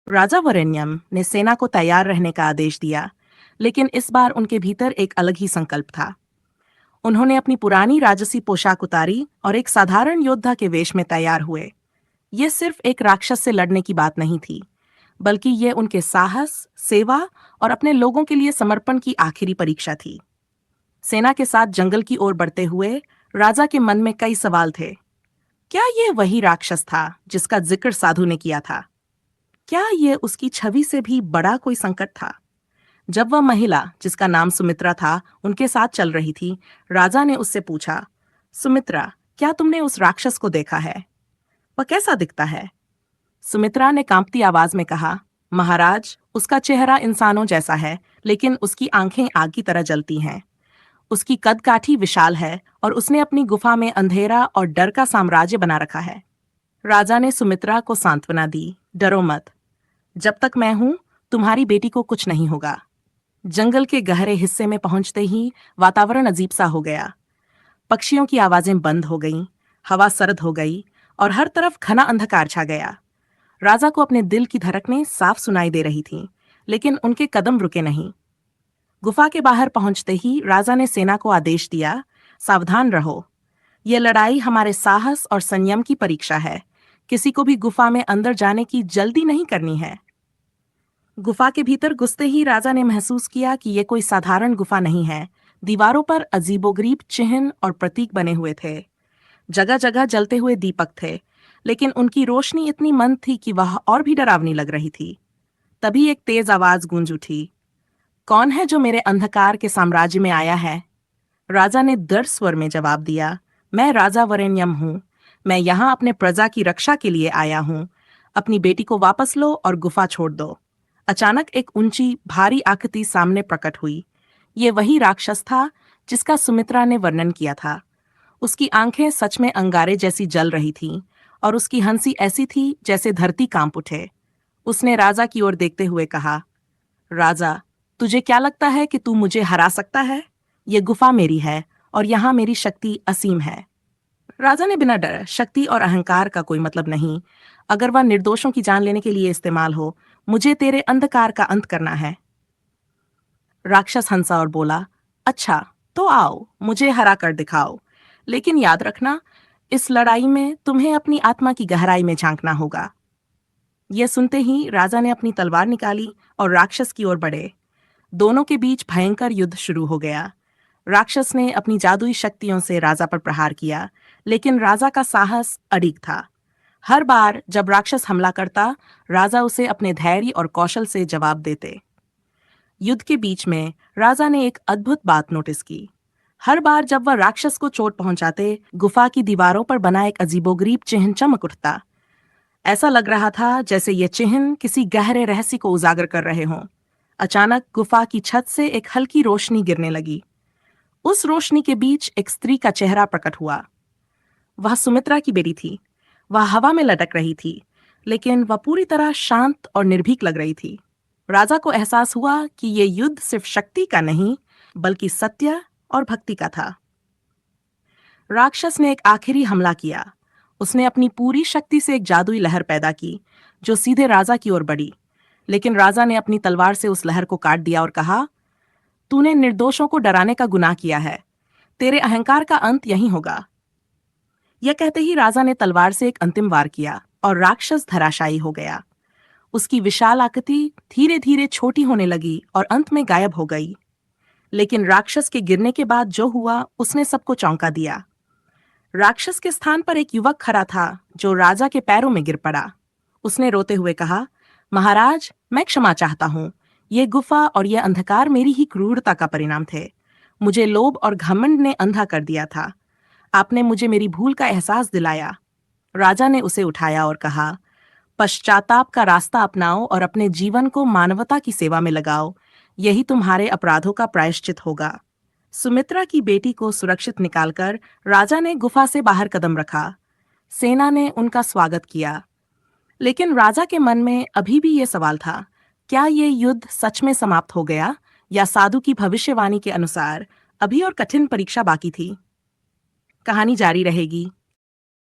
राजा वरेण्यम ने सेना को तैयार रहने का आदेश दिया, लेकिन इस बार उनके भीतर एक अलग ही संकल्प था। उन्होंने अपनी पुरानी राजसी पोशाक उतारी और एक साधारण योद्धा के वेश में तैयार हुए। यह सिर्फ एक राक्षस से लड़ने की बात नहीं थी, बल्कि यह उनके साहस, सेवा और अपने लोगों के लिए समर्पण की आखिरी परीक्षा थी। सेना के साथ जंगल की ओर बढ़ते हुए राजा के मन में कई सवाल थे। क्या यह वही राक्षस था जिसका जिक्र साधु ने किया था? क्या यह उसकी छवि से भी बड़ा कोई संकट था? जब वह महिला, जिसका नाम सुमित्रा था, उनके साथ चल रही थी, राजा ने उससे पूछा, सुमित्रा, क्या तुमने उस राक्षस को देखा है? वह कैसा दिखता है? सुमित्रा ने कांपती आवाज में कहा, महाराज, उसका चेहरा इंसानों जैसा है, लेकिन उसकी आंखें आग की तरह जलती हैं। उसकी कद काठी विशाल है और उसने अपनी गुफा में अंधेरा और डर का साम्राज्य बना रखा है। राजा ने सुमित्रा को सांत्वना दी, डरो मत। जब तक मैं हूं, तुम्हारी बेटी को कुछ नहीं होगा। जंगल के गहरे हिस्से में पहुंचते ही वातावरण अजीब सा हो गया। पक्षियों की आवाजें बंद हो गईं, हवा सर्द हो गई और हर तरफ घना अंधकार छा गया। राजा को अपने दिल की धड़कनें साफ सुनाई दे रही थीं, लेकिन उनके कदम रुके नहीं। गुफा के बाहर पहुंचते ही राजा ने सेना को आदेश दिया, सावधान रहो। यह लड़ाई हमारे साहस और संयम की परीक्षा है। किसी को भी गुफा में अंदर जाने की जल्दी नहीं करनी है। गुफा के भीतर घुसते ही राजा ने महसूस किया कि यह कोई साधारण गुफा नहीं है। दीवारों पर अजीबोगरीब चिन्ह और प्रतीक बने हुए थे। जगह जगह जलते हुए दीपक थे, लेकिन उनकी रोशनी इतनी मंद थी कि वह और भी डरावनी लग रही थी। तभी एक तेज आवाज गूंज उठी, कौन है जो मेरे अंधकार के साम्राज्य में आया है? राजा ने दृढ़ स्वर में जवाब दिया, मैं राजा वरेण्यम हूँ। मैं यहाँ अपने प्रजा की रक्षा के लिए आया हूँ। अपनी बेटी को वापस लो और गुफा छोड़ दो। अचानक एक ऊंची, भारी आकृति सामने प्रकट हुई। ये वही राक्षस था जिसका सुमित्रा ने वर्णन किया था। उसकी आंखें सच में अंगारे जैसी जल रही थीं और उसकी हंसी ऐसी थी जैसे धरती कांप उठे। उसने राजा की ओर देखते हुए कहा, राजा, तुझे क्या लगता है कि तू मुझे हरा सकता है? ये गुफा मेरी है और यहाँ मेरी शक्ति असीम है। राजा ने बिना डर, शक्ति और अहंकार का कोई मतलब नहीं, अगर वह निर्दोषों की जान लेने के लिए इस्तेमाल हो, मुझे तेरे अंधकार का अंत करना है। राक्षस हंसा और बोला, अच्छा, तो आओ, मुझे हरा कर दिखाओ। लेकिन याद रखना, इस लड़ाई में तुम्हें अपनी आत्मा की गहराई में झांकना होगा। यह सुनते ही राजा ने अपनी तलवार निकाली और राक्षस की ओर बढ़े। दोनों के बीच भयंकर युद्ध शुरू हो गया। राक्षस ने अपनी जादुई शक्तियों से राजा पर प्रहार किया, लेकिन राजा का साहस अडिग था। हर बार जब राक्षस हमला करता, राजा उसे अपने धैर्य और कौशल से जवाब देते। युद्ध के बीच में राजा ने एक अद्भुत बात नोटिस की। हर बार जब वह राक्षस को चोट पहुंचाते, गुफा की दीवारों पर बना एक अजीबोगरीब चिन्ह चमक उठता। ऐसा लग रहा था जैसे ये चिन्ह किसी गहरे रहस्य को उजागर कर रहे हों। अचानक गुफा की छत से एक हल्की रोशनी गिरने लगी। उस रोशनी के बीच एक स्त्री का चेहरा प्रकट हुआ। वह सुमित्रा की बेटी थी। वह हवा में लटक रही थी, लेकिन वह पूरी तरह शांत और निर्भीक लग रही थी। राजा को एहसास हुआ कि ये युद्ध सिर्फ शक्ति का नहीं, बल्कि सत्य और भक्ति का था। राक्षस ने एक आखिरी हमला किया। उसने अपनी पूरी शक्ति से एक जादुई लहर पैदा की, जो सीधे राजा की ओर बढ़ी। लेकिन राजा ने अपनी तलवार से उस लहर को काट दिया और कहा, तूने निर्दोषों को डराने का गुनाह किया है। तेरे अहंकार का अंत यहीं होगा। यह कहते ही राजा ने तलवार से एक अंतिम वार किया और राक्षस धराशायी हो गया। उसकी विशाल आकृति धीरे धीरे छोटी होने लगी और अंत में गायब हो गई। लेकिन राक्षस के गिरने के बाद जो हुआ, उसने सबको चौंका दिया। राक्षस के स्थान पर एक युवक खड़ा था, जो राजा के पैरों में गिर पड़ा। उसने रोते हुए कहा, महाराज, मैं क्षमा चाहता हूँ। ये गुफा और यह अंधकार मेरी ही क्रूरता का परिणाम थे। मुझे लोभ और घमंड ने अंधा कर दिया था। आपने मुझे मेरी भूल का एहसास दिलाया। राजा ने उसे उठाया और कहा, पश्चाताप का रास्ता अपनाओ और अपने जीवन को मानवता की सेवा में लगाओ। यही तुम्हारे अपराधों का प्रायश्चित होगा। सुमित्रा की बेटी को सुरक्षित निकालकर राजा ने गुफा से बाहर कदम रखा। सेना ने उनका स्वागत किया, लेकिन राजा के मन में अभी भी ये सवाल था, क्या ये युद्ध सच में समाप्त हो गया, या साधु की भविष्यवाणी के अनुसार अभी और कठिन परीक्षा बाकी थी। कहानी जारी रहेगी।